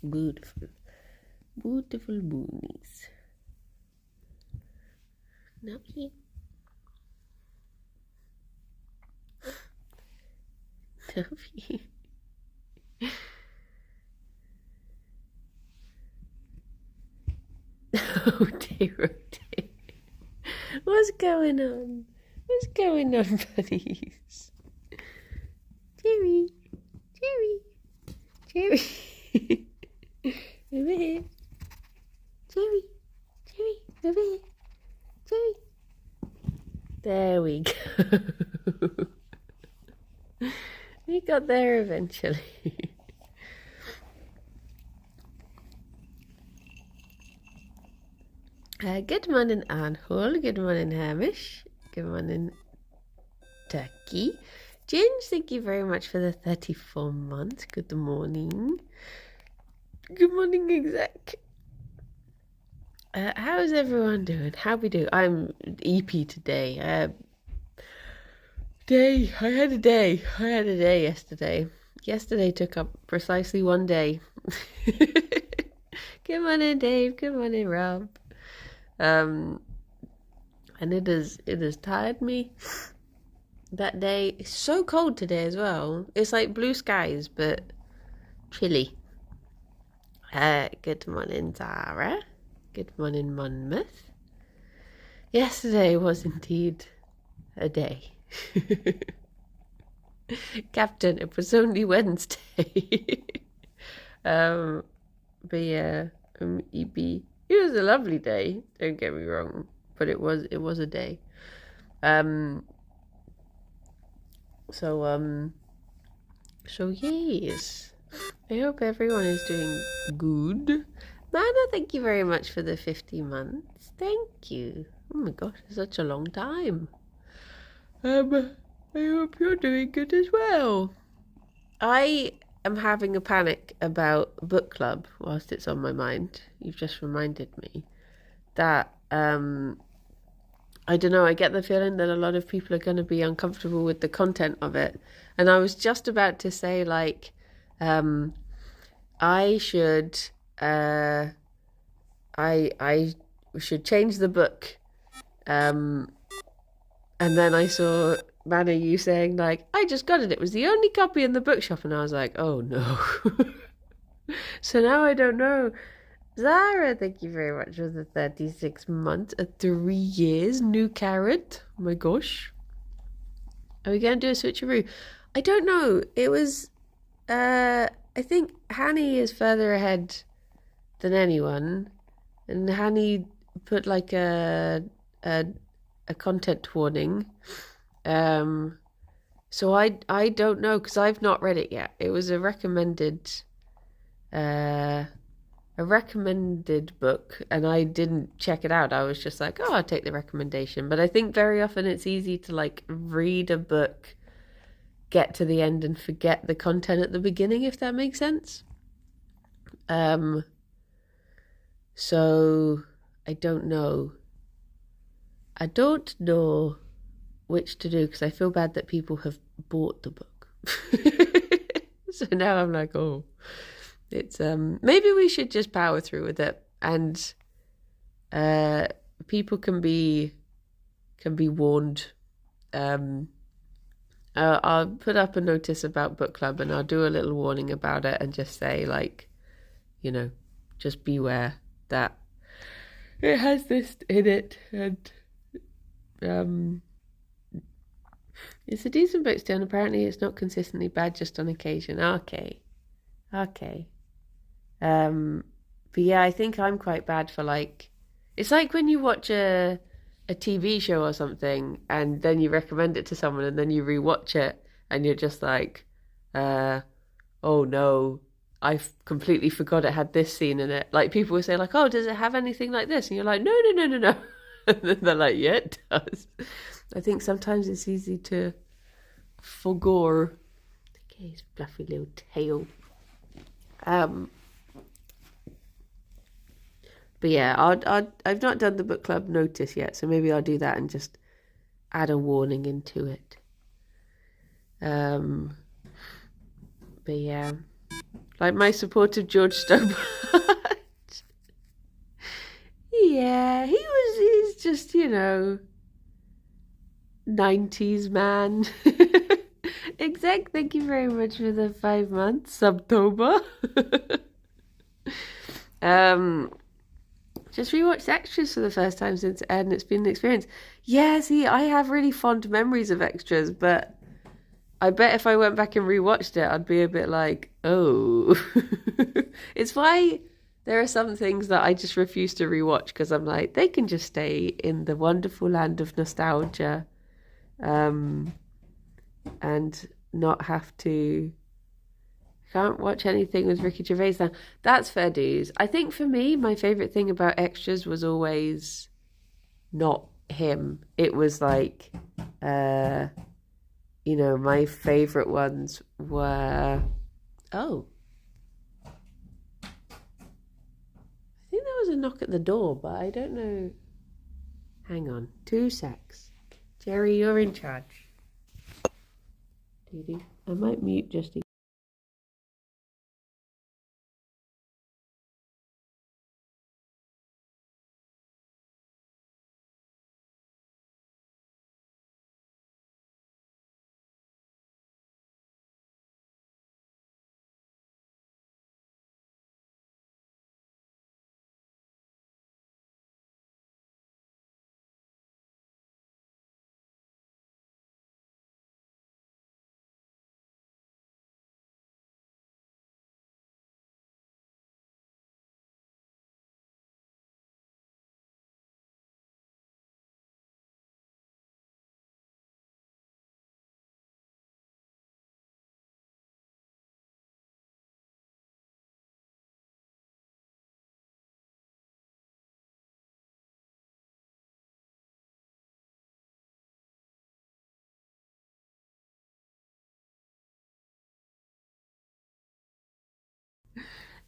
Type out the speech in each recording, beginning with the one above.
Beautiful. Beautiful boonies. Nucky. Nucky. Oh dear, oh dear. What's going on? What's going on, buddies? Gerry. Gerry. Gerry. Over here. Gerry. Gerry. Over here. Gerry. There we go. We got there eventually. Good morning, Arnhole. Good morning, Hamish. Good morning, Turkey. Ginge, thank you very much for the 34 months. Good morning. Good morning, exec. How is everyone doing? How we do? I'm EP today. I had a day yesterday. Yesterday took up precisely one day. Good morning, Dave. Good morning, Rob. And it has tired me. That day, it's so cold today as well. It's like blue skies, but chilly. Good morning, Zara. Good morning, Monmouth. Yesterday was indeed a day. Captain, it was only Wednesday. But yeah, EB. It was a lovely day, don't get me wrong, but it was a day. So yes, I hope everyone is doing good. Mana, thank you very much for the 50 months. Thank you. Oh my gosh, it's such a long time. I hope you're doing good as well. I am having a panic about book club whilst it's on my mind. You've just reminded me that I don't know, I get the feeling that a lot of people are going to be uncomfortable with the content of it. And I was just about to say, like, I should change the book. And then I saw Manna, you saying, like, I just got it. It was the only copy in the bookshop. And I was like, oh no. So now I don't know. Zara, thank you very much for the 36 months, 3 years, new carrot. Oh my gosh. Are we going to do a switcheroo? I don't know. It was, I think Hanny is further ahead than anyone. And Hanny put like a content warning. So I don't know because I've not read it yet. It was a recommended book and I didn't check it out. I was just like, oh, I'll take the recommendation. But I think very often it's easy to like read a book, get to the end and forget the content at the beginning, if that makes sense. So I don't know which to do because I feel bad that people have bought the book. So now I'm like, oh, it's maybe we should just power through with it, and people can be warned. I'll put up a notice about book club and I'll do a little warning about it and just say, like, you know, just beware that it has this in it, and it's a decent book still, and apparently it's not consistently bad, just on occasion. Okay. But yeah, I think I'm quite bad for, like, it's like when you watch a TV show or something and then you recommend it to someone and then you rewatch it and you're just like, oh no, I completely forgot it had this scene in it. Like, people will say, like, oh, does it have anything like this? And you're like, no. And then they're like, yeah, it does. I think sometimes it's easy to forgo. Okay, his fluffy little tail. But yeah, I've not done the book club notice yet, so maybe I'll do that and just add a warning into it. But yeah, Like my supportive George Stobart. Yeah, he's just, 90s man. Exec, thank you very much for the 5 months. Subtober. Just rewatched Extras for the first time since Ed, and it's been an experience. Yeah, see, I have really fond memories of Extras, but I bet if I went back and rewatched it, I'd be a bit like, oh. It's why there are some things that I just refuse to rewatch, because I'm like, they can just stay in the wonderful land of nostalgia, and not have to. Can't watch anything with Ricky Gervais now. That's fair dues. I think for me, my favourite thing about Extras was always not him. It was like, my favourite ones were... Oh. I think there was a knock at the door, but I don't know. Hang on. 2 secs. Gerry, you're in charge. I might mute just in.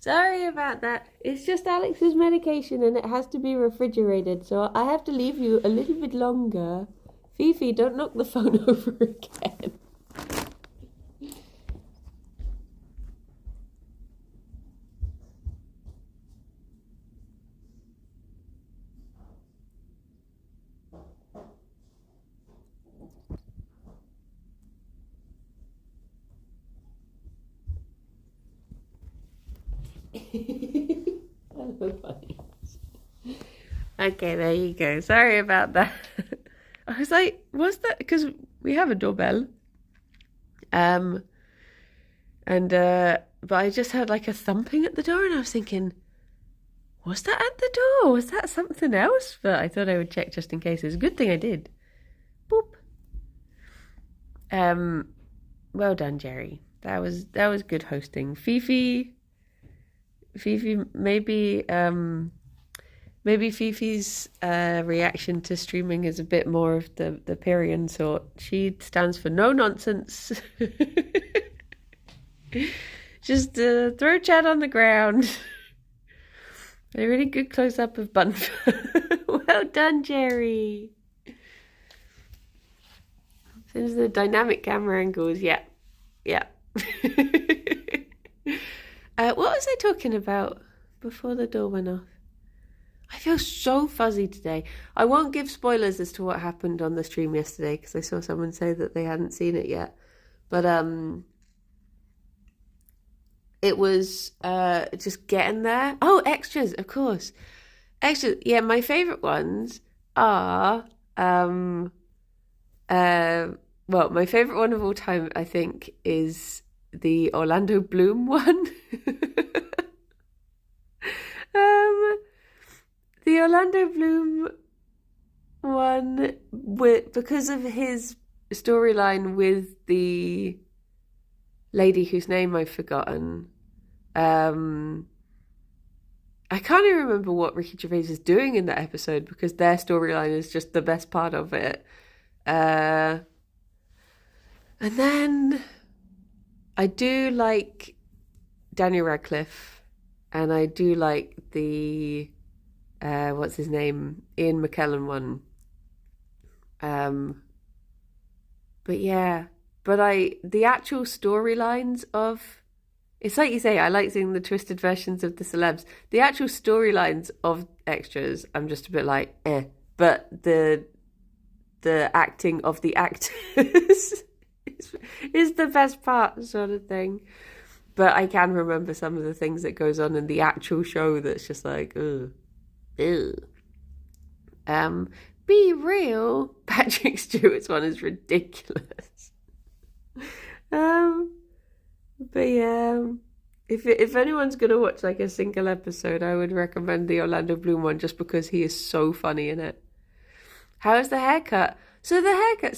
Sorry about that. It's just Alex's medication and it has to be refrigerated, so I have to leave you a little bit longer. Fifi, don't knock the phone over again. Okay, there you go. Sorry about that. I was like, was that because we have a doorbell? And but I just heard like a thumping at the door, and I was thinking, was that at the door? Was that something else? But I thought I would check just in case. It's a good thing I did. Boop. Well done, Gerry. That was good hosting. Fifi, maybe Fifi's reaction to streaming is a bit more of the Pyrian sort. She stands for no nonsense. Just throw Chad on the ground. A really good close up of bun. Well done, Gerry. Since the dynamic camera angles, yeah. What was I talking about before the door went off? I feel so fuzzy today. I won't give spoilers as to what happened on the stream yesterday because I saw someone say that they hadn't seen it yet. But it was just getting there. Oh, extras, of course. Extras. Yeah, my favourite ones are well, my favourite one of all time, I think, is the Orlando Bloom one. The Orlando Bloom one, because of his storyline with the lady whose name I've forgotten. I can't even remember what Ricky Gervais is doing in that episode because their storyline is just the best part of it. And then I do like Daniel Radcliffe, and I do like the what's his name, Ian McKellen one. But yeah, the actual storylines of It's like you say, I like seeing the twisted versions of the celebs. The actual storylines of extras, I'm just a bit like, eh. But the acting of the actors is the best part, sort of thing. But I can remember some of the things that goes on in the actual show that's just like, ugh, ugh. Be real. Patrick Stewart's one is ridiculous. But yeah, if anyone's gonna watch like a single episode, I would recommend the Orlando Bloom one just because he is so funny in it. How's the haircut? So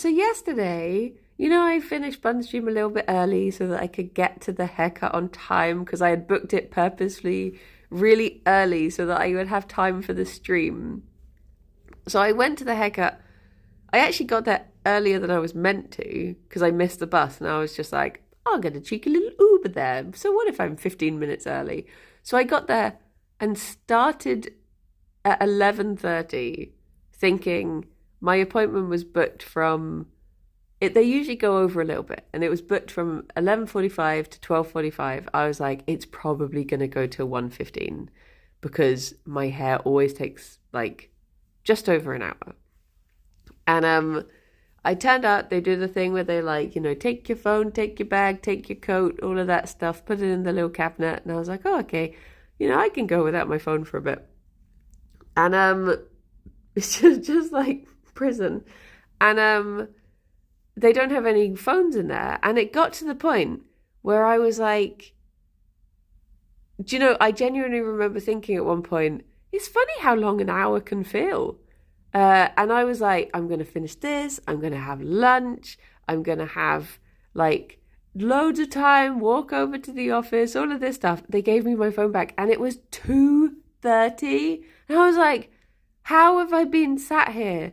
yesterday, I finished Bun Stream a little bit early so that I could get to the haircut on time because I had booked it purposely really early so that I would have time for the stream. So I went to the haircut. I actually got there earlier than I was meant to because I missed the bus and I was just like, I'll get a cheeky little Uber there. So what if I'm 15 minutes early? So I got there and started at 11:30 thinking my appointment was booked from... They usually go over a little bit and it was booked from 11:45 to 12:45. I was like, it's probably going to go till 1:15 because my hair always takes like just over an hour. And I turned out they do the thing where they like, take your phone, take your bag, take your coat, all of that stuff, put it in the little cabinet. And I was like, oh, okay, I can go without my phone for a bit. And it's just like prison. And they don't have any phones in there. And it got to the point where I was like, I genuinely remember thinking at one point, it's funny how long an hour can feel. And I was like, I'm going to finish this. I'm going to have lunch. I'm going to have like loads of time, walk over to the office, all of this stuff. They gave me my phone back and it was 2:30. And I was like, how have I been sat here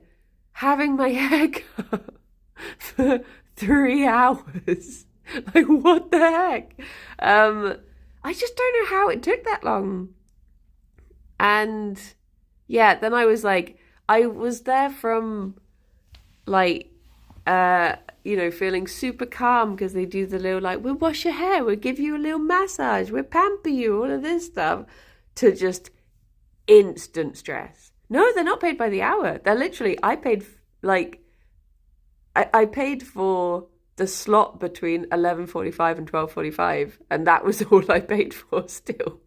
having my hair cut for 3 hours? Like, what the heck? I just don't know how it took that long. And yeah, then I was like, I was there from like, feeling super calm because they do the little like, we'll wash your hair, we'll give you a little massage, we'll pamper you, all of this stuff, to just instant stress. No, they're not paid by the hour. They're literally, I paid for the slot between 11:45 and 12:45, and that was all I paid for still.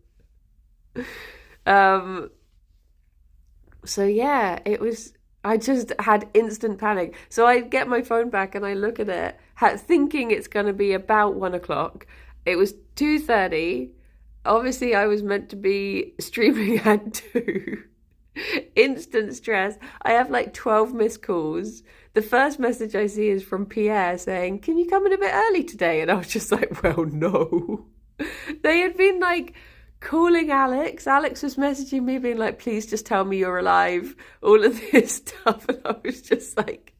So yeah, I just had instant panic. So I get my phone back and I look at it, thinking it's going to be about 1:00. It was 2:30. Obviously, I was meant to be streaming at 2. Instant stress. I have like 12 missed calls. The first message I see is from Pierre saying, can you come in a bit early today? And I was just like, well, no. They had been like calling Alex. Alex was messaging me being like, please just tell me you're alive. All of this stuff. And I was just like,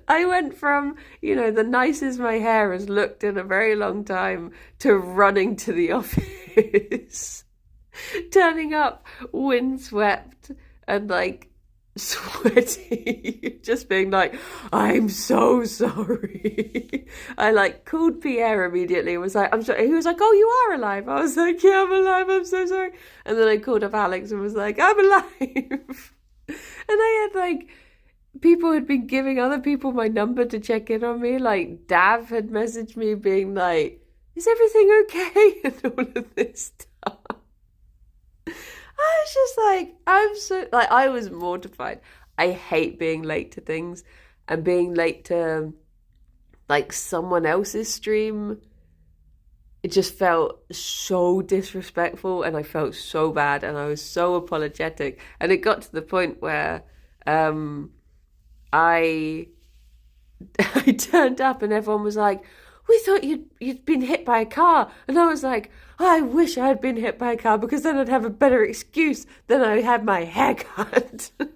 I went from, the nicest my hair has looked in a very long time to running to the office. Turning up windswept and like sweaty, just being like, I'm so sorry. I like called Pierre immediately and was like, I'm sorry. He was like, oh, you are alive. I was like, yeah, I'm alive, I'm so sorry. And then I called up Alex and was like, I'm alive. And I had like, people had been giving other people my number to check in on me. Like Dav had messaged me being like, is everything okay? And all of this stuff. I was just like, I was mortified. I hate being late to things, and being late to like someone else's stream. It just felt so disrespectful and I felt so bad and I was so apologetic. And it got to the point where I turned up and everyone was like, we thought you'd been hit by a car. And I was like, I wish I had been hit by a car because then I'd have a better excuse than I had my haircut. They're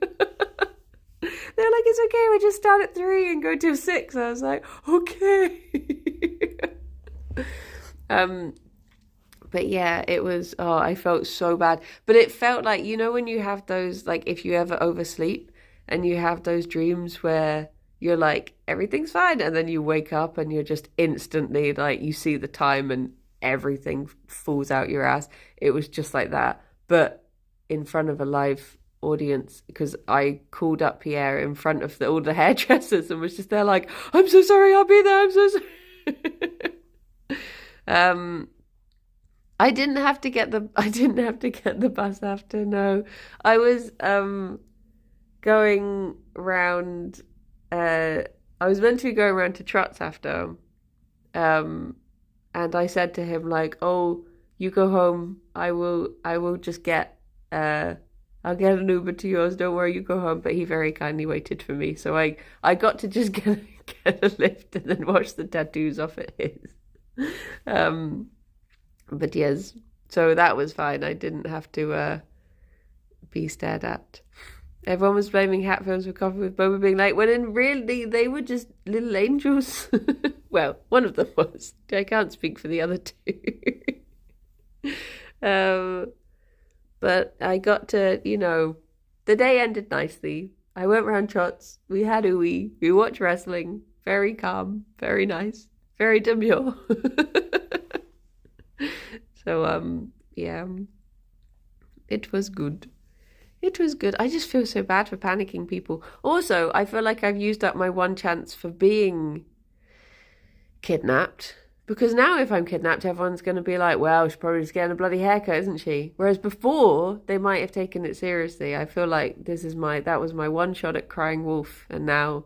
like, it's okay, we just start at 3 and go till 6. I was like, okay. But yeah, it was, I felt so bad. But it felt like, when you have those, like if you ever oversleep and you have those dreams where you're like, everything's fine. And then you wake up and you're just instantly like, you see the time and everything falls out your ass. It was just like that, but in front of a live audience, because I called up Pierre in front of all the hairdressers and was just there like, I'm so sorry, I'll be there, I'm so sorry. I didn't have to get the bus after. No, I was going round. I was meant to be going around to Trots after, and I said to him like, "Oh, you go home. I will just get. I'll get an Uber to yours. Don't worry, you go home." But he very kindly waited for me, so I got to just get a lift and then wash the tattoos off at his. But yes, so that was fine. I didn't have to be stared at. Everyone was blaming Hat Films for Coffee with Boba being late, when in really they were just little angels. Well, one of them was. I can't speak for the other two. But I got to, the day ended nicely. I went round Trots. We had Ooey. We watched wrestling. Very calm. Very nice. Very demure. So, yeah, it was good. It was good. I just feel so bad for panicking people. Also, I feel like I've used up my one chance for being kidnapped. Because now if I'm kidnapped, everyone's going to be like, well, she's probably just getting a bloody haircut, isn't she? Whereas before, they might have taken it seriously. I feel like that was my one shot at crying wolf. And now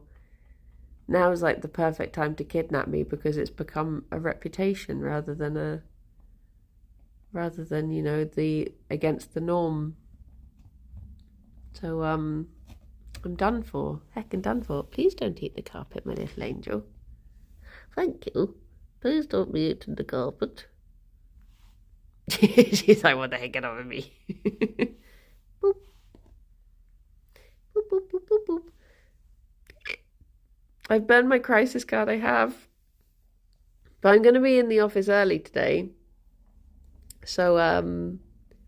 is like the perfect time to kidnap me, because it's become a reputation rather than the against the norm. So I'm done for. Heckin' done for. Please don't eat the carpet, my little angel. Thank you. Please don't be eating the carpet. She's like, what the heck, get over me. Boop. Boop, boop, boop, boop, boop. I've burned my crisis card, I have. But I'm going to be in the office early today. So,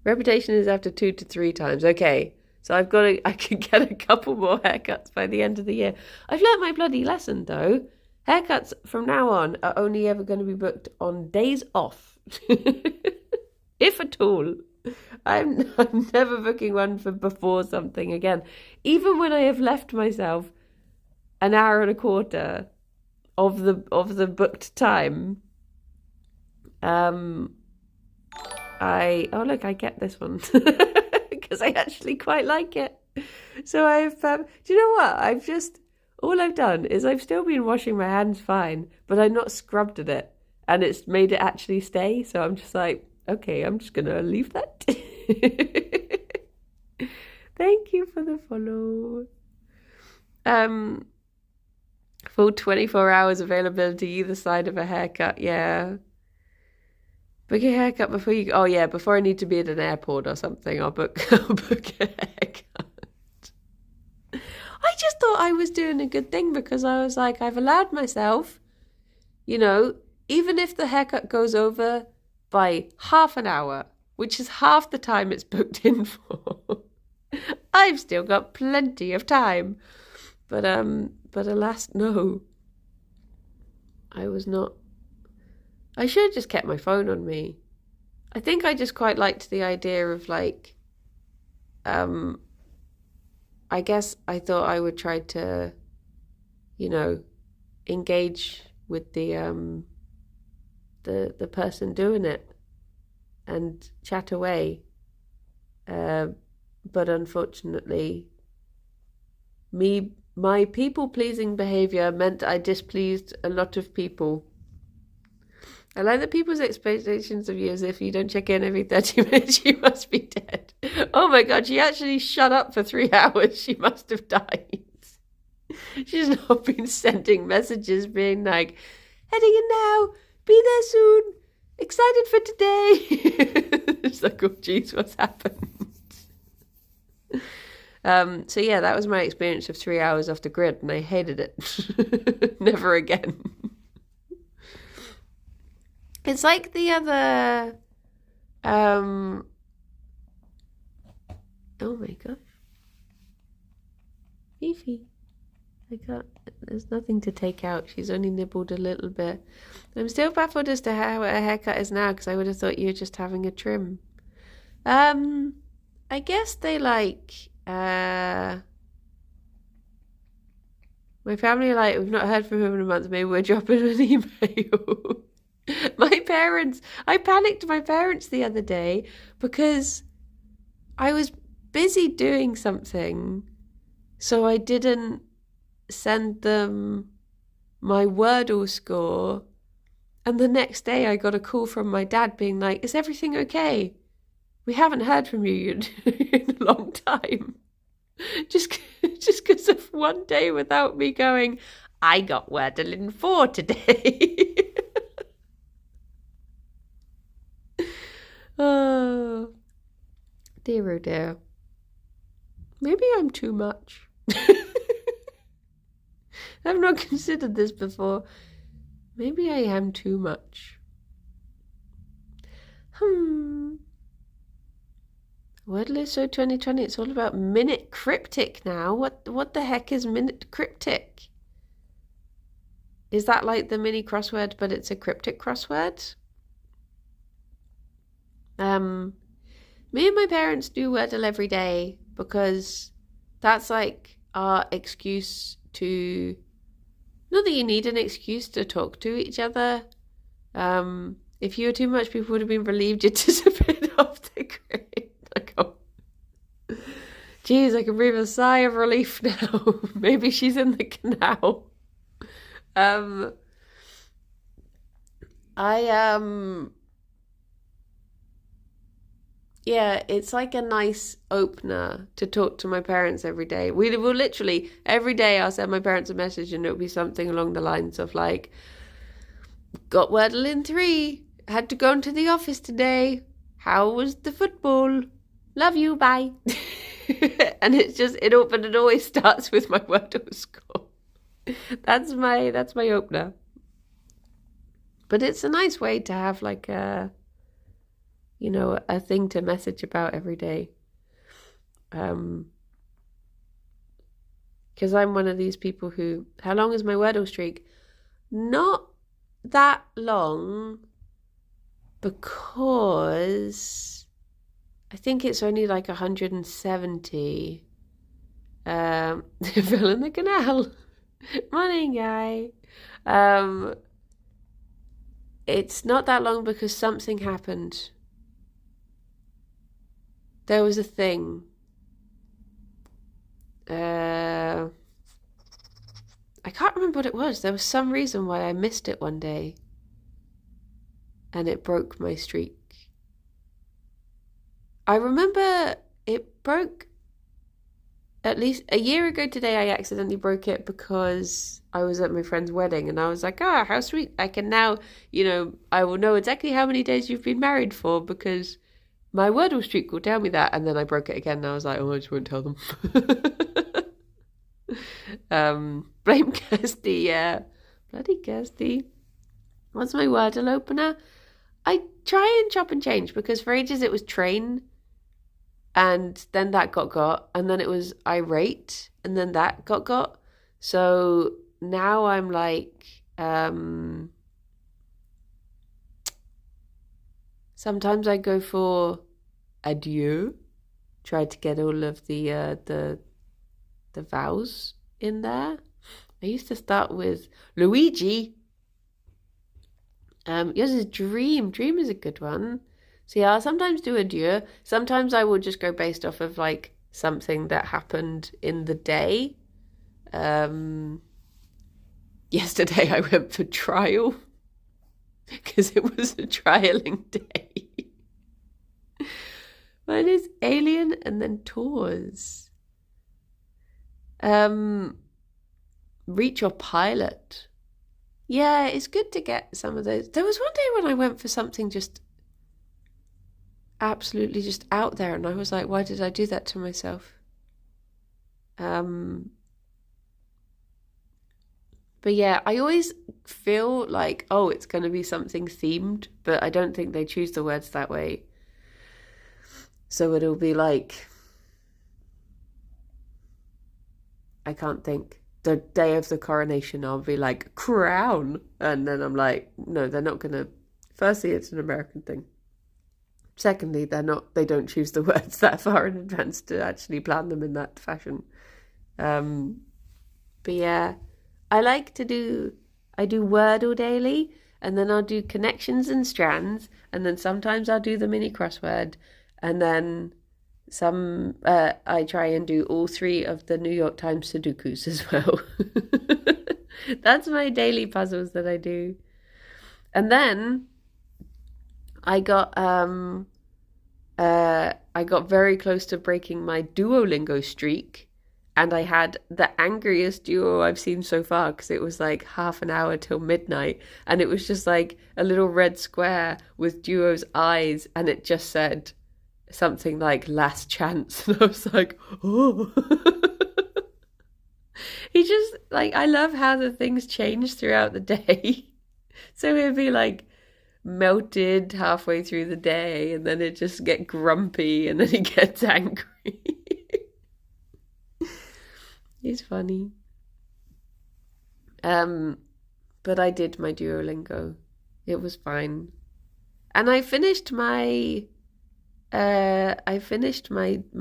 reputation is after 2 to 3 times. Okay. So I can get a couple more haircuts by the end of the year. I've learnt my bloody lesson though. Haircuts from now on are only ever going to be booked on days off. If at all. I'm never booking one for before something again. Even when I have left myself an hour and a quarter of the booked time. Oh look, I get this one. Because I actually quite like it. So I've, do you know what? All I've done is I've still been washing my hands fine, but I've not scrubbed at it. And it's made it actually stay. So I'm just like, okay, I'm just going to leave that. Thank you for the follow. Full 24 hours availability either side of a haircut. Yeah. Book a haircut before you... Oh, yeah, before I need to be at an airport or something, I'll book a haircut. I just thought I was doing a good thing, because I was like, I've allowed myself, even if the haircut goes over by half an hour, which is half the time it's booked in for, I've still got plenty of time. But alas, no. I was not... I should have just kept my phone on me. I think I just quite liked the idea of like, I guess I thought I would try to, engage with the person doing it and chat away. But unfortunately, my people-pleasing behaviour meant I displeased a lot of people. I like that people's expectations of you as if you don't check in every 30 minutes, you must be dead. Oh my God, she actually shut up for 3 hours. She must have died. She's not been sending messages being like, heading in now, be there soon, excited for today. It's like, oh geez, what's happened? So yeah, that was my experience of 3 hours off the grid, and I hated it. Never again. It's like the other, oh my gosh, Fifi. I can't, there's nothing to take out. She's only nibbled a little bit. I'm still baffled as to how her haircut is now, because I would have thought you were just having a trim. I guess they my family are like, we've not heard from him in a month, maybe we're dropping an email. I panicked my parents the other day because I was busy doing something, so I didn't send them my Wordle score. And the next day I got a call from my dad being like, is everything okay? We haven't heard from you in a long time. Just because of one day without me going, I got Wordle in 4 today. Oh, dear, oh dear. Maybe I'm too much. I've not considered this before. Maybe I am too much. Wordle is so 2020. It's all about minute cryptic now. What the heck is minute cryptic? Is that like the mini crossword, but it's a cryptic crossword? Me and my parents do Wordle every day because that's like our excuse to, not that you need an excuse to talk to each other. If you were too much, people would have been relieved you'd disappeared off the grid. Like, oh, geez, I can breathe a sigh of relief now. Maybe she's in the canal. Yeah, it's like a nice opener to talk to my parents every day. We will literally, every day I'll send my parents a message and it'll be something along the lines of like, got Wordle in 3, had to go into the office today, how was the football? Love you, bye. And it always starts with my Wordle score. That's my opener. But it's a nice way to have like a thing to message about every day. Because I'm one of these people who, how long is my Wordle streak? Not that long, because I think it's only like 170. Fill in the canal. Morning, guy. It's not that long because something happened. There was a thing. I can't remember what it was. There was some reason why I missed it one day. And it broke my streak. I remember it broke at least a year ago today. I accidentally broke it because I was at my friend's wedding and I was like, how sweet. I can now, I will know exactly how many days you've been married for because my Wordle streak will tell me that. And then I broke it again and I was like, I just won't tell them. Blame Kirsty, yeah. Bloody Kirsty. What's my Wordle opener? I try and chop and change because for ages it was train and then that got and then it was irate and then that got. So now I'm like, sometimes I go for adieu. Try to get all of the vowels in there. I used to start with Luigi. Yours is dream. Dream is a good one. So yeah, I'll sometimes do adieu. Sometimes I will just go based off of like something that happened in the day. Yesterday I went for trial because it was a trialing day. Mine is alien and then tours. Reach your pilot. Yeah, it's good to get some of those. There was one day when I went for something just absolutely just out there and I was like, why did I do that to myself? But yeah, I always feel like, it's going to be something themed, but I don't think they choose the words that way. So it'll be like, I can't think. the day of the coronation, I'll be like, crown. And then I'm like, no, they're not going to. Firstly, it's an American thing. Secondly, they don't choose the words that far in advance to actually plan them in that fashion. But yeah, I do Wordle daily, and then I'll do connections and strands, and then sometimes I'll do the mini crossword, and then I try and do all three of the New York Times Sudokus as well. That's my daily puzzles that I do. And then I got very close to breaking my Duolingo streak, and I had the angriest duo I've seen so far, because it was like half an hour till midnight, and it was just like a little red square with Duo's eyes, and it just said something like last chance. And I was like, oh. He just, like, I love how the things change throughout the day. So it'd be like melted halfway through the day, and then it just get grumpy, and then he gets angry. It's funny. But I did my Duolingo. It was fine. And I finished my my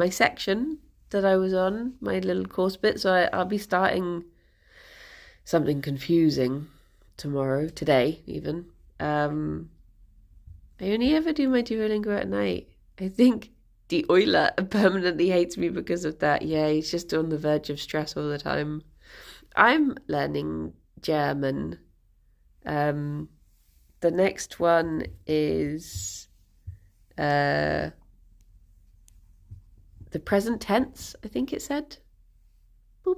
section that I was on, my little course bit, so I'll be starting something confusing today even. I only ever do my Duolingo at night. I think the Euler permanently hates me because of that. Yeah, he's just on the verge of stress all the time. I'm learning German. The next one is the present tense, I think it said. Boop.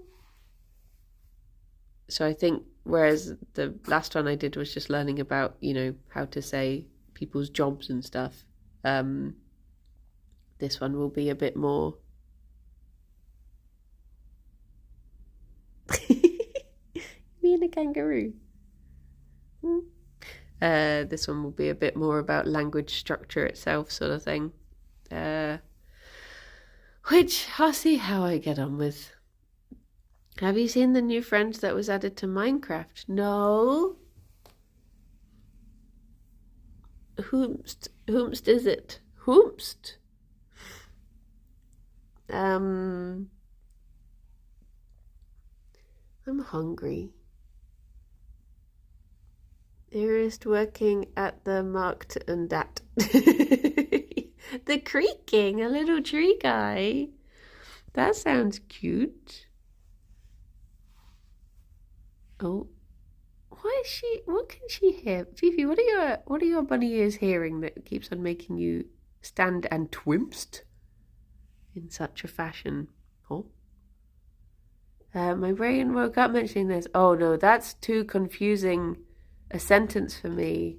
So I think, whereas the last one I did was just learning about, how to say people's jobs and stuff. This one will be a bit more. Me and a kangaroo. This one will be a bit more about language structure itself, sort of thing. Which I'll see how I get on with. Have you seen the new friend that was added to Minecraft? No. Whomst is it? Whomst? I'm hungry. Nearest working at the markt and that. The creaking, a little tree guy. That sounds cute. Oh, what can she hear? Fifi, what are your bunny ears hearing that keeps on making you stand and twimst in such a fashion? Oh. My brain woke up mentioning this. Oh no, that's too confusing a sentence for me.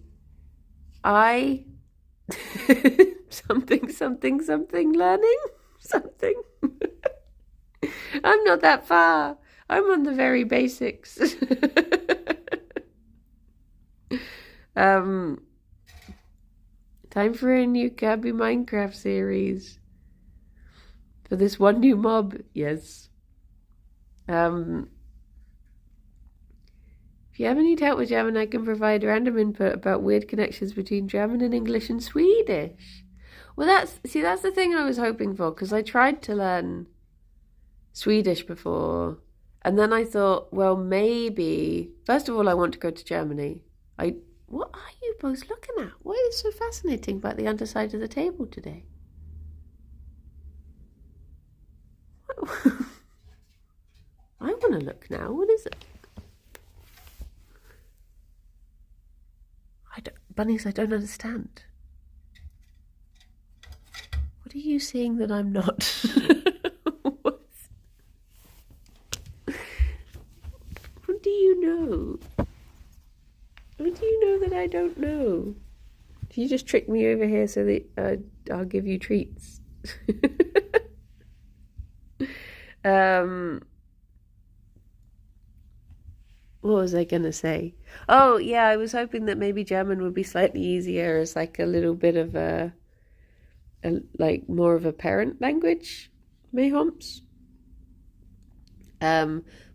something learning something. I'm not that far. I'm on the very basics. Time for a new Kirby Minecraft series. For this one new mob, yes. If you ever need help with German, I can provide random input about weird connections between German and English and Swedish. Well, that's the thing I was hoping for, because I tried to learn Swedish before, and then I thought, well, maybe, first of all, I want to go to Germany. What are you both looking at? What is so fascinating about the underside of the table today? I want to look now. What is it? Bunnies, I don't understand. What are you seeing that I'm not? What do you know? What do you know that I don't know? Do you just trick me over here so that I'll give you treats? What was I gonna say? Oh yeah, I was hoping that maybe German would be slightly easier as like a little bit of a like more of a parent language, mayhaps.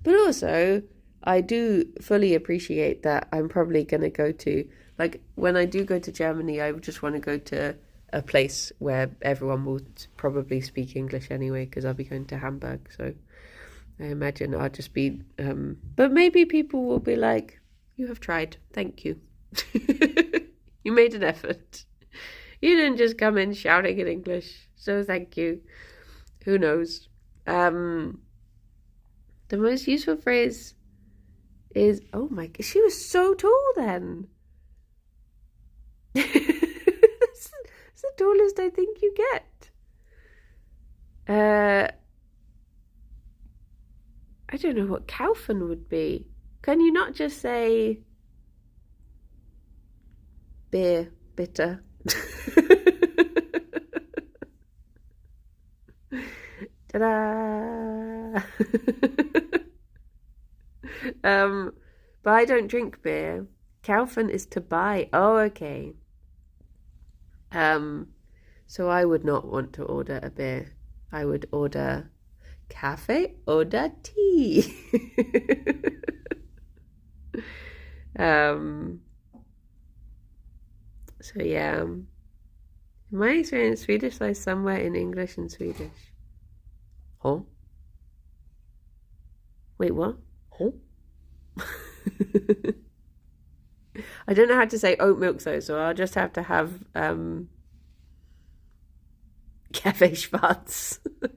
But also, I do fully appreciate that I'm probably going to go to, like, when I do go to Germany, I just want to go to a place where everyone will probably speak English anyway, because I'll be going to Hamburg. So I imagine I'll just be, but maybe people will be like, you have tried. Thank you. You made an effort. You didn't just come in shouting in English. So thank you. Who knows? The most useful phrase is, oh my God, she was so tall then. That's the tallest I think you get. I don't know what kaufen would be. Can you not just say beer, bitter? Ta-da! But I don't drink beer. Kaufen is to buy. Oh, okay. So I would not want to order a beer. I would order Kaffee oder Tee. So yeah. In my experience, Swedish lies somewhere in English and Swedish. Oh? Wait, what? Oh? I don't know how to say oat milk though, so I'll just have to have Cafe Schwarz. I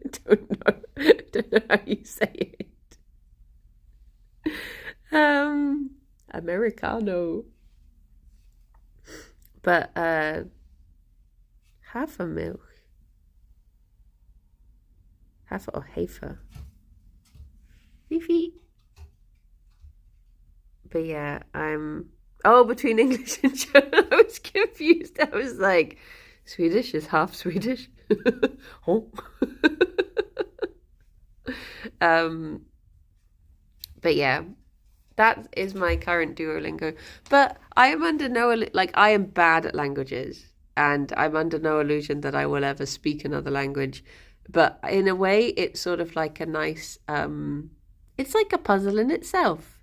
don't know how you say it. Americano. But Hafermilch. Hafer or Hafer. Fifi. But yeah, between English and German, I was confused. I was like, Swedish is half Swedish. Oh. But yeah, that is my current Duolingo. But I am under I am bad at languages, and I'm under no illusion that I will ever speak another language. But in a way, it's sort of like a nice, it's like a puzzle in itself.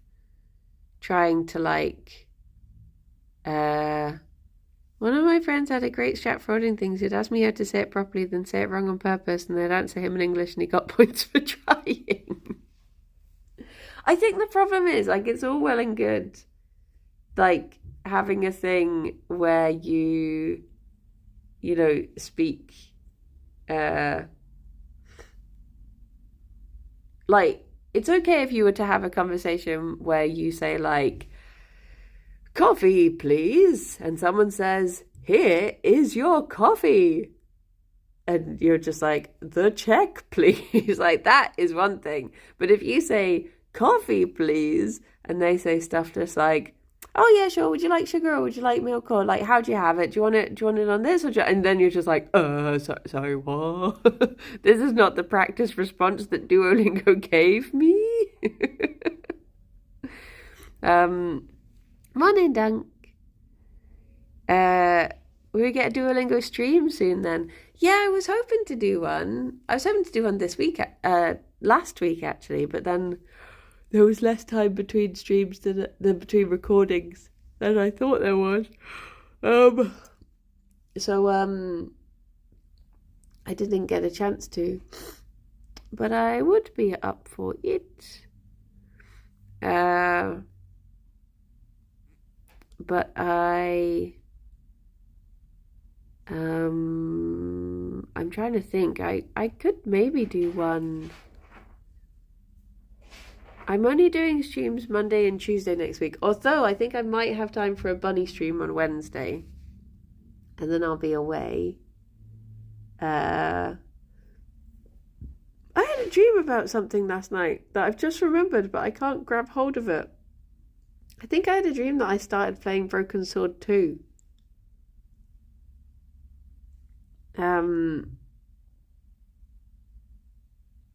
Trying to one of my friends had a great Stratfording things. He'd ask me how to say it properly, then say it wrong on purpose, and they'd answer him in English, and he got points for trying. I think the problem is, it's all well and good, having a thing where you speak, it's okay if you were to have a conversation where you say, coffee, please. And someone says, here is your coffee. And you're just like, the check, please. That is one thing. But if you say, coffee, please, and they say stuff just like, oh, yeah, sure. Would you like sugar or would you like milk? Or how do you have it? Do you want it on this? And then you're just like, sorry, what? This is not the practice response that Duolingo gave me. Morning, Dank. We get a Duolingo stream soon then. Yeah, I was hoping to do one. I was hoping to do one this week, last week actually, but then there was less time between streams than between recordings than I thought there was. So I didn't get a chance to, but I would be up for it. But I'm trying to think. I could maybe do one. I'm only doing streams Monday and Tuesday next week, although I think I might have time for a bunny stream on Wednesday, and then I'll be away. I had a dream about something last night that I've just remembered, but I can't grab hold of it. I think I had a dream that I started playing Broken Sword 2.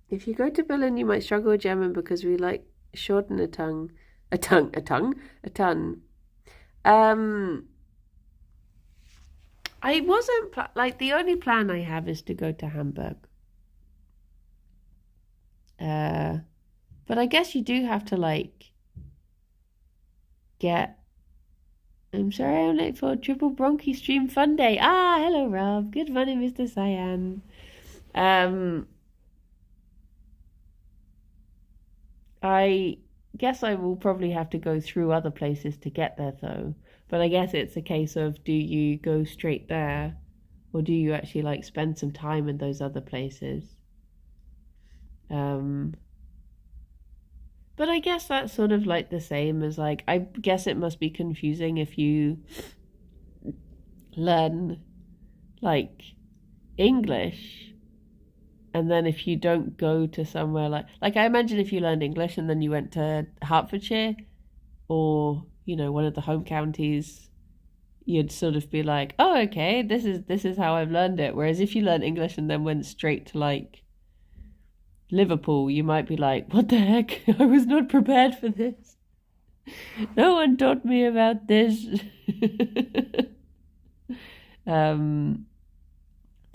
If you go to Berlin, you might struggle with German because we like shorten a ton. I wasn't the only plan I have is to go to Hamburg. But I guess you do have to like get. I'm sorry I'm late for Triple Bronchi Stream Fun Day. Ah, hello Rob. Good morning, Mr. Cyan. I guess I will probably have to go through other places to get there though. But I guess it's a case of, do you go straight there or do you actually like spend some time in those other places? But I guess that's sort of like the same as like, I guess it must be confusing if you learn like English and then if you don't go to somewhere like I imagine if you learned English and then you went to Hertfordshire or, you know, one of the home counties, you'd sort of be like, oh, okay, this is how I've learned it. Whereas if you learned English and then went straight to like Liverpool, you might be like, what the heck? I was not prepared for this. No one taught me about this. The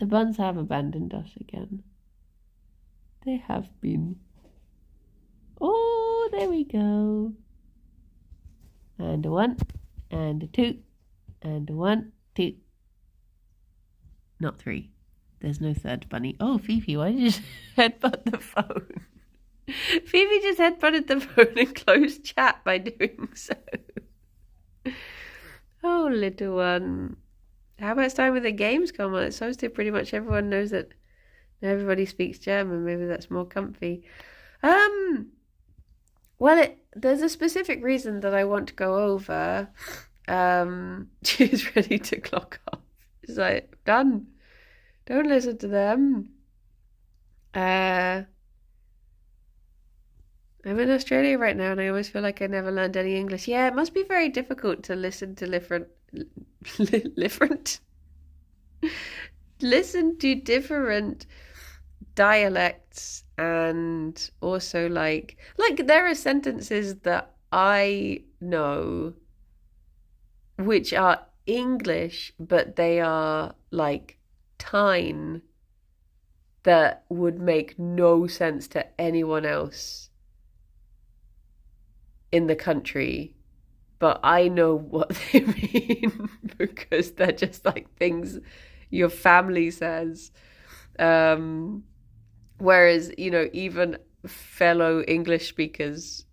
buns have abandoned us again. They have been. Oh, there we go. And a 1, and a 2, and a 1, 2. Not 3. There's no third bunny. Oh, Fifi, why did you just headbutt the phone? Fifi just headbutted the phone and closed chat by doing so. Oh, little one. How about time with the games come on? It's supposed to pretty much everyone knows that everybody speaks German. Maybe that's more comfy. Well, there's a specific reason that I want to go over. She's ready to clock off. She's like, done. Don't listen to them. I'm in Australia right now and I always feel like I never learned any English. Yeah, it must be very difficult to listen to listen to different dialects, and also like there are sentences that I know which are English but they are like Tyne that would make no sense to anyone else in the country, but I know what they mean because they're just like things your family says. Whereas, you know, even fellow English speakers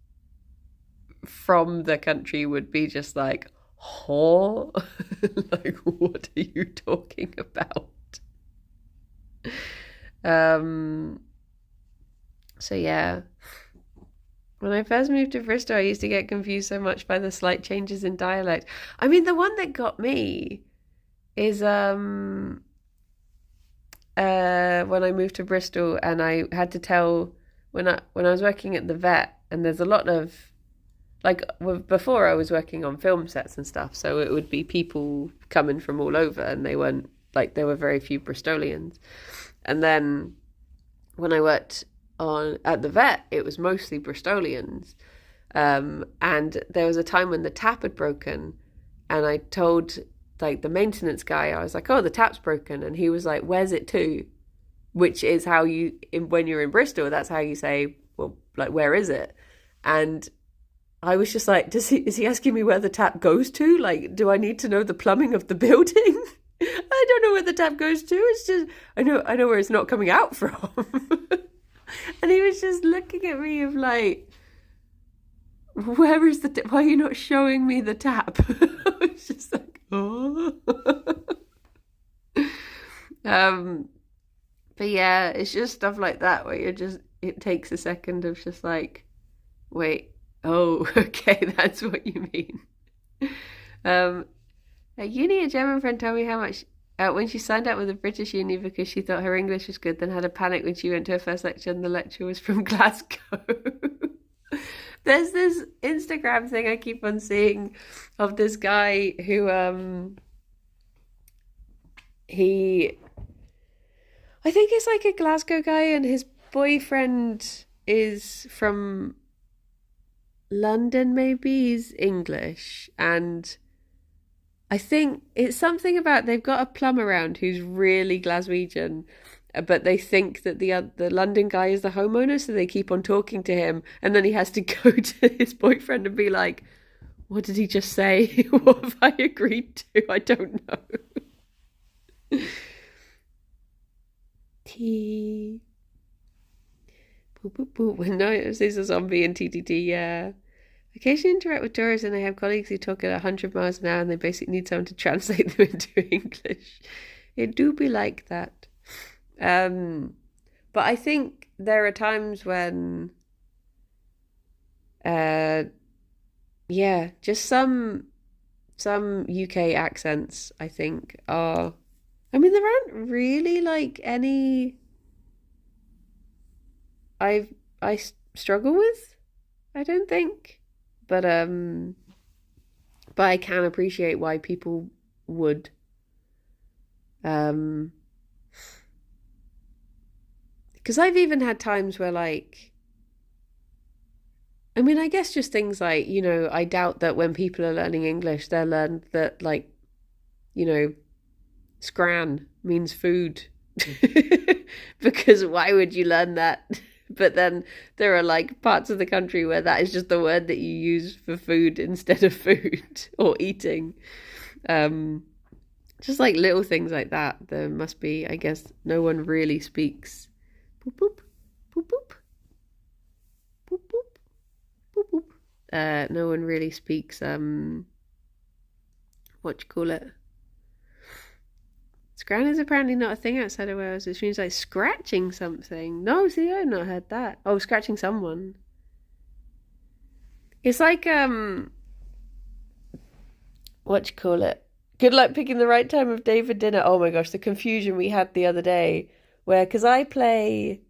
from the country would be just like, huh? Like, what are you talking about? So yeah. When I first moved to Bristol, I used to get confused so much by the slight changes in dialect. I mean, the one that got me is when I moved to Bristol and I had to tell when I was working at the vet, and there's a lot of like before I was working on film sets and stuff, so it would be people coming from all over, and they weren't like there were very few Bristolians. And then when I worked at the vet, it was mostly Bristolians. And there was a time when the tap had broken, and I told like the maintenance guy, I was like, oh, the tap's broken, and he was like, where's it to? Which is how when you're in Bristol, that's how you say, well, like, where is it? And I was just like, is he asking me where the tap goes to? Like, do I need to know the plumbing of the building? I don't know where the tap goes to. It's just I know where it's not coming out from. And he was just looking at me of like, where is why are you not showing me the tap? I was just like, oh. But yeah, it's just stuff like that where it takes a second of just like, wait, oh, okay, that's what you mean. At uni, a German friend told me how much when she signed up with a British uni because she thought her English was good, then had a panic when she went to her first lecture and the lecture was from Glasgow. There's this Instagram thing I keep on seeing of this guy who I think it's like a Glasgow guy, and his boyfriend is from London, maybe. He's English, and I think it's something about they've got a plum around who's really Glaswegian, but they think that the London guy is the homeowner, so they keep on talking to him, and then he has to go to his boyfriend and be like, what did he just say? What have I agreed to? I don't know. Tea. Boop, boop, boop. No, it's a zombie in TTT, yeah. Occasionally interact with tourists and I have colleagues who talk at 100 miles an hour and they basically need someone to translate them into English. It do be like that. But I think there are times when, yeah, just some UK accents, I think, are, I mean, there aren't really like any I struggle with, I don't think. But I can appreciate why people would. Because I've even had times where, like, I mean, I guess just things like, you know, I doubt that when people are learning English, they'll learn that, like, you know, scran means food. Because why would you learn that? But then there are like parts of the country where that is just the word that you use for food instead of food or eating. Just like little things like that. There must be, I guess, no one really speaks. Boop boop boop boop boop boop boop boop. No one really speaks. What you call it? Scran is apparently not a thing outside of Wales, which means like scratching something. No, see, I've not heard that. Oh, scratching someone. It's like, what you call it? Good luck picking the right time of day for dinner. Oh my gosh, the confusion we had the other day where, because I play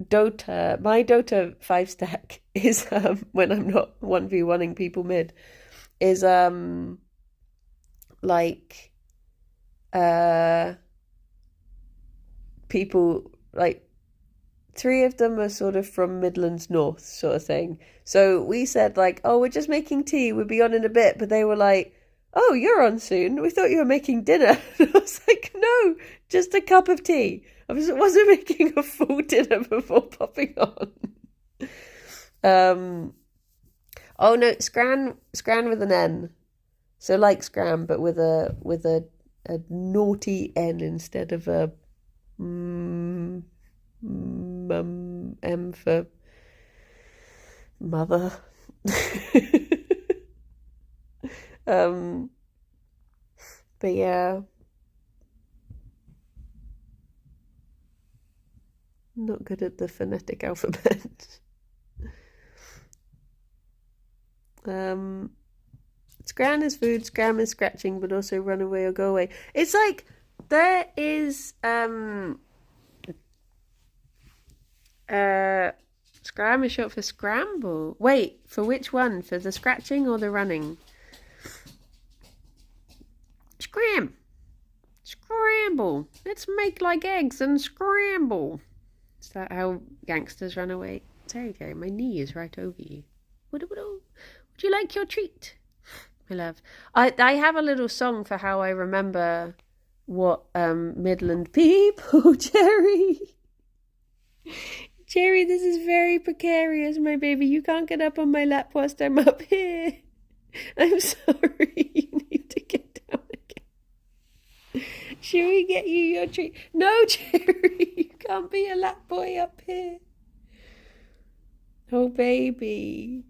Dota, my Dota 5-stack is, when I'm not 1v1ing people mid, is, like, people, like 3 of them are sort of from Midlands North sort of thing. So we said like, oh, we're just making tea, we'll be on in a bit. But they were like, oh, you're on soon, we thought you were making dinner. And I was like, no, just a cup of tea. I wasn't making a full dinner before popping on. Oh no, scran with an N. So like scram, but with a naughty N instead of a M for mother. But yeah, I'm not good at the phonetic alphabet. Scran is food, scram is scratching, but also run away or go away. It's like there is scram is short for scramble. Wait, for which one? For the scratching or the running? Scramble. Let's make like eggs and scramble. Is that how gangsters run away? Sorry, Gerry, my knee is right over you. Would you like your treat? My love. I have a little song for how I remember what Midland people, Gerry. Gerry, this is very precarious, my baby. You can't get up on my lap whilst I'm up here. I'm sorry. You need to get down again. Should we get you your treat? No, Gerry, you can't be a lap boy up here. Oh, baby.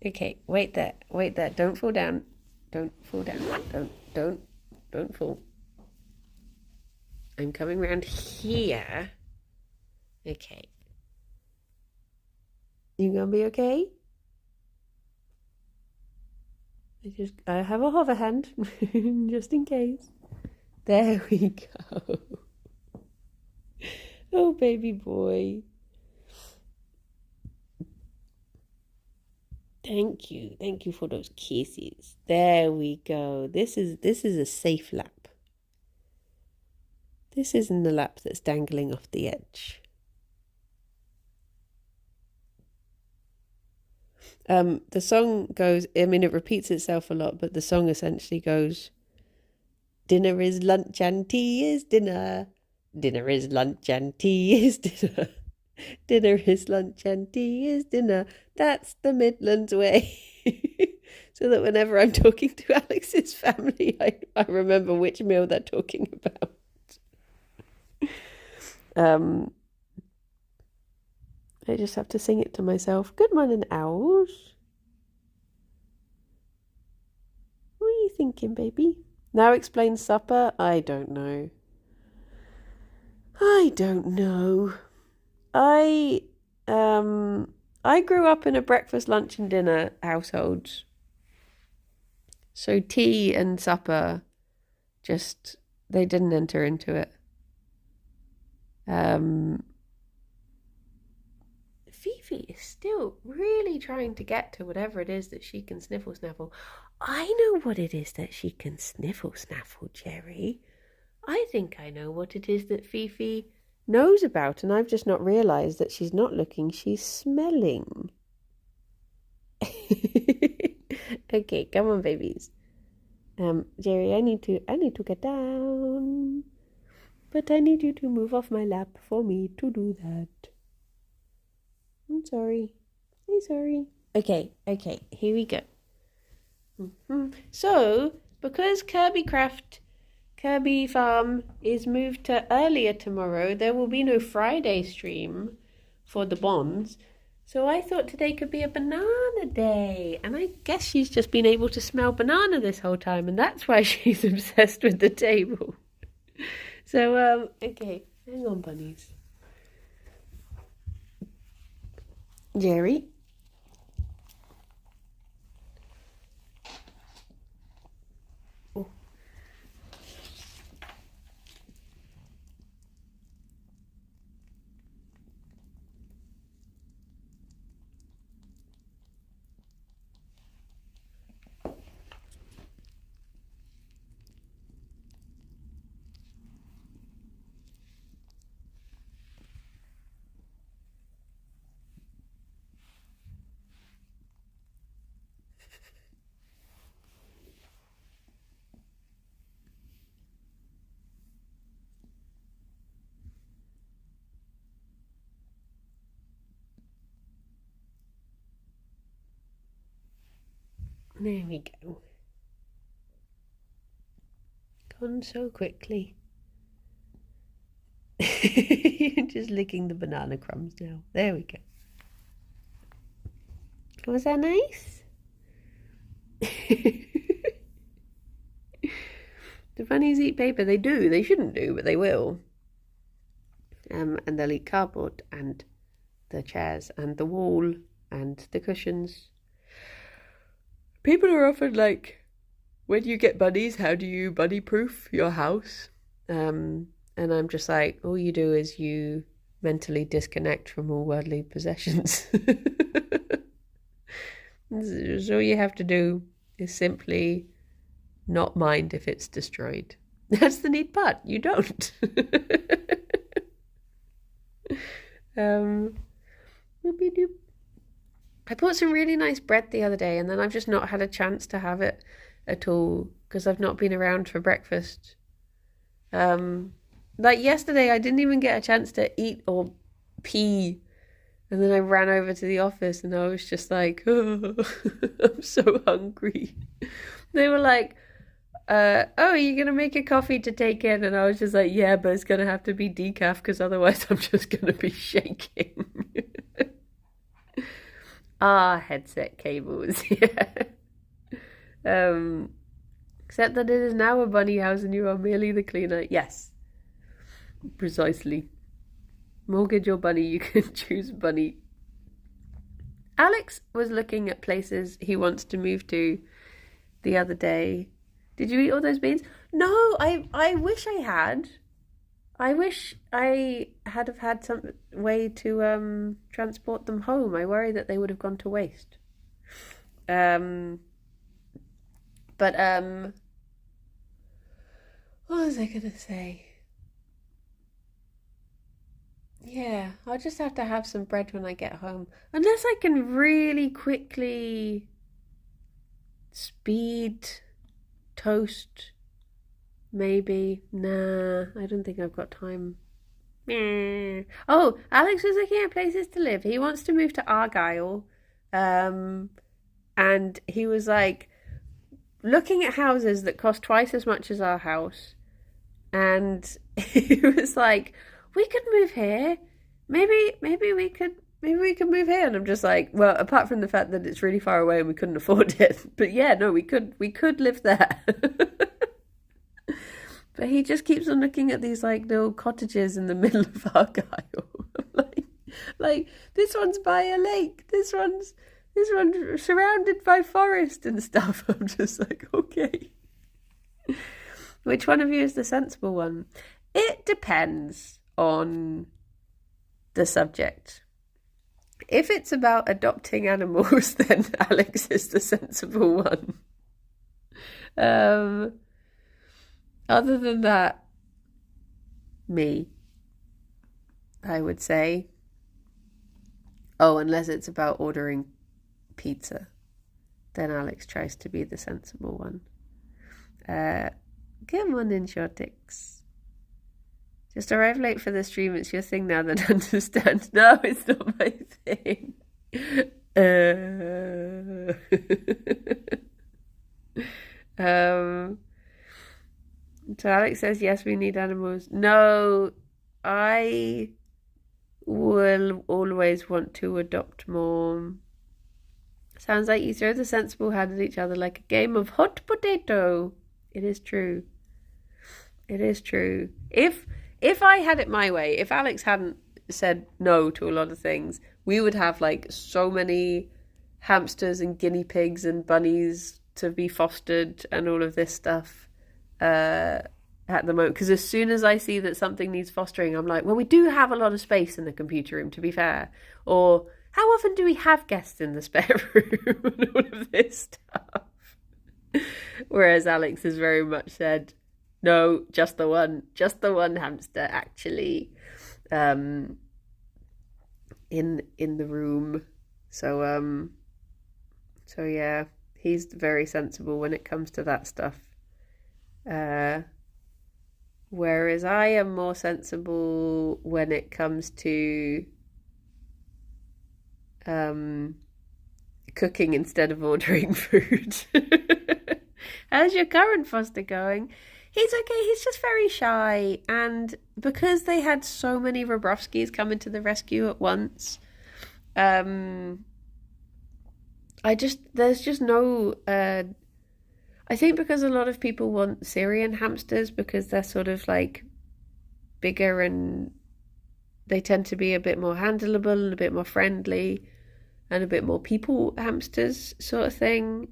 Okay, wait there. Don't fall down. Don't fall down. Don't fall. I'm coming around here. Okay. You gonna be okay? I have a hover hand, just in case. There we go. Oh, baby boy. Thank you for those kisses. There we go. This is a safe lap. This isn't the lap that's dangling off the edge. The song goes, I mean, it repeats itself a lot, but the song essentially goes, Dinner is lunch and tea is dinner. Dinner is lunch and tea is dinner. Dinner is lunch and tea is dinner. That's the Midlands way. So that whenever I'm talking to Alex's family, I remember which meal they're talking about. I just have to sing it to myself. Good morning, owls. What are you thinking, baby? Now explain supper? I don't know. I grew up in a breakfast, lunch and dinner household. So tea and supper, they didn't enter into it. Fifi is still really trying to get to whatever it is that she can sniffle snaffle. I know what it is that she can sniffle snaffle, Gerry. I think I know what it is that Fifi knows about, and I've just not realised that she's not looking, she's smelling. Okay, come on, babies. Gerry, I need to get down. But I need you to move off my lap for me to do that. I'm sorry. Okay, here we go. So, because Kirby Farm is moved to earlier tomorrow, there will be no Friday stream for the bonds. So I thought today could be a banana day. And I guess she's just been able to smell banana this whole time, and that's why she's obsessed with the table. So, okay, hang on, bunnies. Gerry? Oh. There we go. Gone so quickly. You're just licking the banana crumbs now. There we go. Was that nice? Do bunnies eat paper? They do. They shouldn't do, but they will. And they'll eat cardboard and the chairs and the wall and the cushions. People are often like, when you get bunnies, how do you bunny-proof your house? And I'm just like, all you do is you mentally disconnect from all worldly possessions. So all you have to do is simply not mind if it's destroyed. That's the neat part. You don't. I bought some really nice bread the other day, and then I've just not had a chance to have it at all because I've not been around for breakfast. Like yesterday, I didn't even get a chance to eat or pee, and then I ran over to the office, and I was just like, oh, I'm so hungry. They were like, oh, are you going to make a coffee to take in? And I was just like, yeah, but it's going to have to be decaf because otherwise I'm just going to be shaking. Headset cables, yeah. Except that it is now a bunny house and you are merely the cleaner. Yes, precisely. Mortgage your bunny, you can choose bunny. Alex was looking at places he wants to move to the other day. Did you eat all those beans? No, I wish I had. I wish I had have had some way to transport them home. I worry that they would have gone to waste. But what was I gonna say? Yeah, I'll just have to have some bread when I get home. Unless I can really quickly speed toast Maybe. Nah, I don't think I've got time. Meh. Oh, Alex was looking at places to live. He wants to move to Argyle. Um, and he was like looking at houses that cost twice as much as our house. And he was like, we could move here. Maybe we could move here. And I'm just like, well, apart from the fact that it's really far away and we couldn't afford it. But yeah, no, we could live there. But he just keeps on looking at these like little cottages in the middle of Argyle. like, like this one's by a lake. This one's surrounded by forest and stuff. I'm just like, okay. Which one of you is the sensible one? It depends on the subject. If it's about adopting animals, then Alex is the sensible one. Other than that, me, I would say. Oh, unless it's about ordering pizza, then Alex tries to be the sensible one. Good morning, Shortix. Just arrived late for the stream. It's your thing now, then understand. No, it's not my thing. So Alex says, yes, we need animals. No, I will always want to adopt more. Sounds like you throw the sensible hand at each other like a game of hot potato. It is true. It is true. If I had it my way, if Alex hadn't said no to a lot of things, we would have like so many hamsters and guinea pigs and bunnies to be fostered and all of this stuff at the moment. Because as soon as I see that something needs fostering, I'm like, well, we do have a lot of space in the computer room, to be fair. Or how often do we have guests in the spare room and all of this stuff? Whereas Alex has very much said, no, just the one hamster actually in the room. So yeah, he's very sensible when it comes to that stuff. Whereas I am more sensible when it comes to cooking instead of ordering food. How's your current foster going? He's okay, he's just very shy, and because they had so many Robrovskis coming to the rescue at once, there's just no I think because a lot of people want Syrian hamsters because they're sort of like bigger and they tend to be a bit more handleable and a bit more friendly and a bit more people hamsters sort of thing.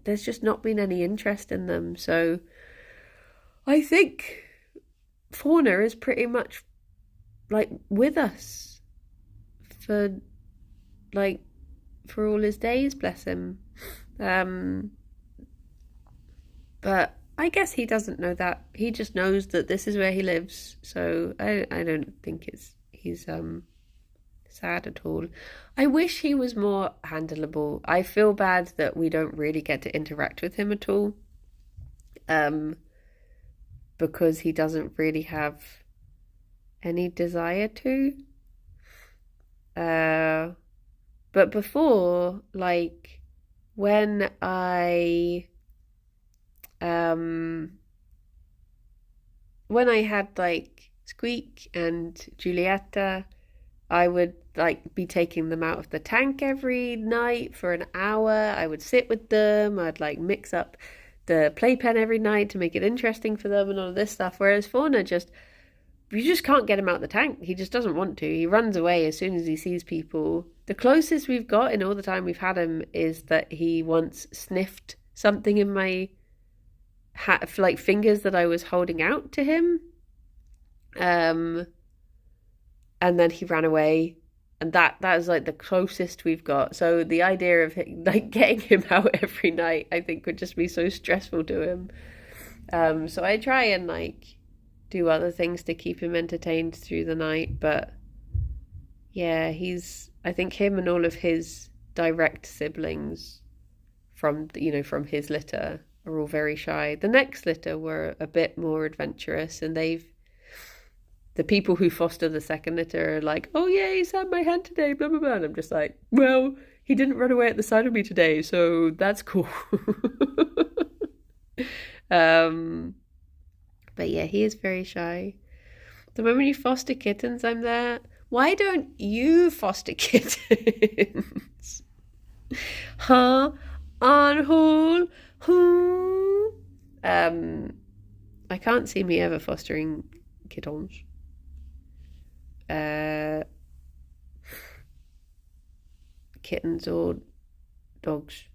There's just not been any interest in them. So I think Fauna is pretty much like with us for all his days, bless him. But I guess he doesn't know that. He just knows that this is where he lives. So I don't think he's sad at all. I wish he was more handleable. I feel bad that we don't really get to interact with him at all. Because he doesn't really have any desire to. But before, like when I had like Squeak and Giulietta, I would like be taking them out of the tank every night for an hour. I would sit with them. I'd like mix up the playpen every night to make it interesting for them and all of this stuff. Whereas Fauna you just can't get him out the tank. He just doesn't want to. He runs away as soon as he sees people. The closest we've got in all the time we've had him is that he once sniffed something in my like fingers that I was holding out to him, and then he ran away, and that is like the closest we've got. So the idea of like getting him out every night I think would just be so stressful to him. So I try and like do other things to keep him entertained through the night, but yeah, I think him and all of his direct siblings from his litter are all very shy. The next litter were a bit more adventurous, and the people who foster the second litter are like, oh yeah, he's had my hand today, blah blah blah. And I'm just like, well, he didn't run away at the side of me today, so that's cool. But yeah, he is very shy. The moment you foster kittens, I'm there. Why don't you foster kittens? Huh? On haul? I can't see me ever fostering kittens. Kittens or dogs.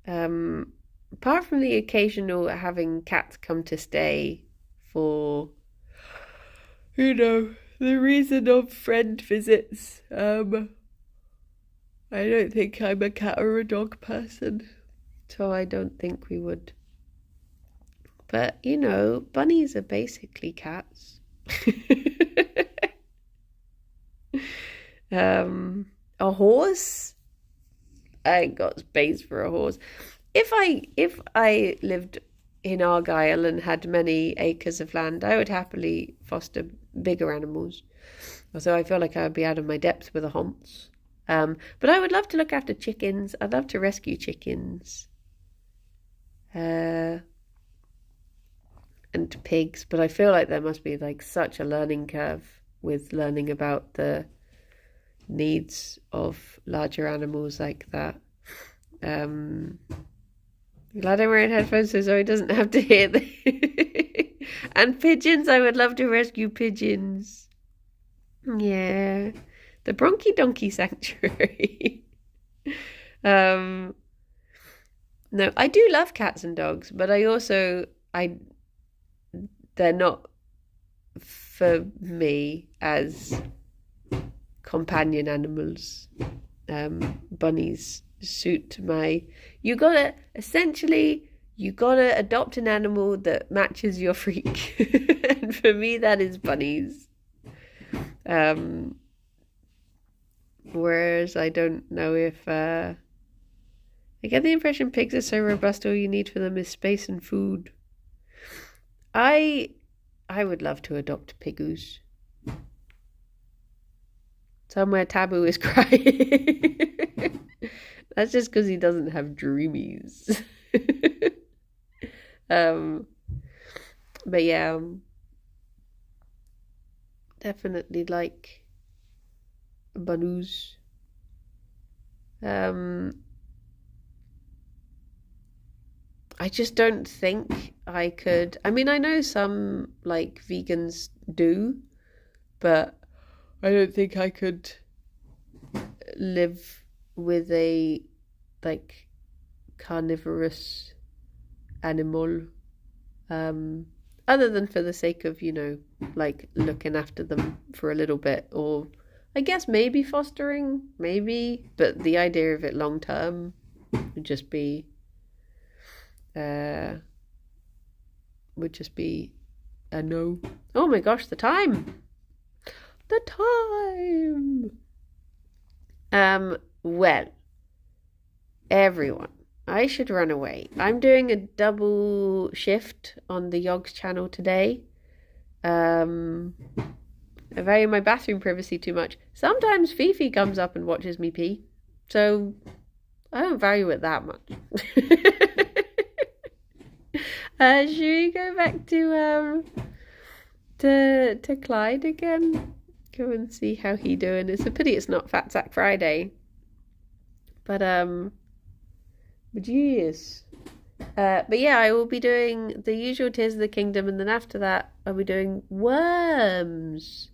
Apart from the occasional having cats come to stay for, the reason of friend visits, I don't think I'm a cat or a dog person, so I don't think we would. But, bunnies are basically cats. A horse? I ain't got space for a horse. If I lived in Argyll and had many acres of land, I would happily foster bigger animals. Although I feel like I would be out of my depth with a honce. But I would love to look after chickens. I'd love to rescue chickens. And pigs. But I feel like there must be like such a learning curve with learning about the needs of larger animals like that. Glad I'm wearing headphones so Zoe doesn't have to hear them. And pigeons, I would love to rescue pigeons. Yeah. The Bronchi Donkey Sanctuary. No, I do love cats and dogs, but they're not for me as companion animals. Bunnies suit my... You gotta adopt an animal that matches your freak. And for me, that is bunnies. Whereas I don't know if... I get the impression pigs are so robust, all you need for them is space and food. I would love to adopt Pigoos. Somewhere Taboo is crying. That's just because he doesn't have dreamies. But yeah, definitely like Banus. I just don't think I could. I mean, I know some like vegans do, but I don't think I could live with a like carnivorous animal, other than for the sake of, like looking after them for a little bit, or I guess maybe fostering, maybe, but the idea of it long term would just be a no. Oh my gosh, the time. Well, everyone, I should run away. I'm doing a double shift on the Yogs channel today. I value my bathroom privacy too much. Sometimes Fifi comes up and watches me pee, so I don't value it that much. Should we go back to Clyde again? Go and see how he doing. It's a pity it's not Fat Sack Friday. But yes. But yeah, I will be doing the usual Tears of the Kingdom, and then after that I'll be doing Worms,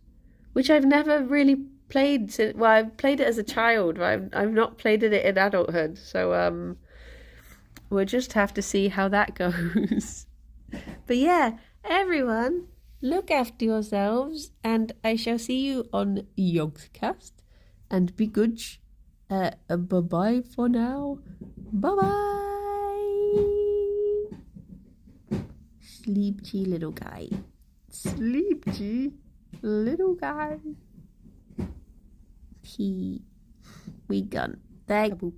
which I've never really played since. Well, I've played it as a child, but I've not played it in adulthood. So we'll just have to see how that goes. But yeah, everyone, look after yourselves, and I shall see you on Yogscast. And be good. Bye-bye for now. Bye-bye. Sleepy little guy. Sleepy little guy. We gone. Thank you.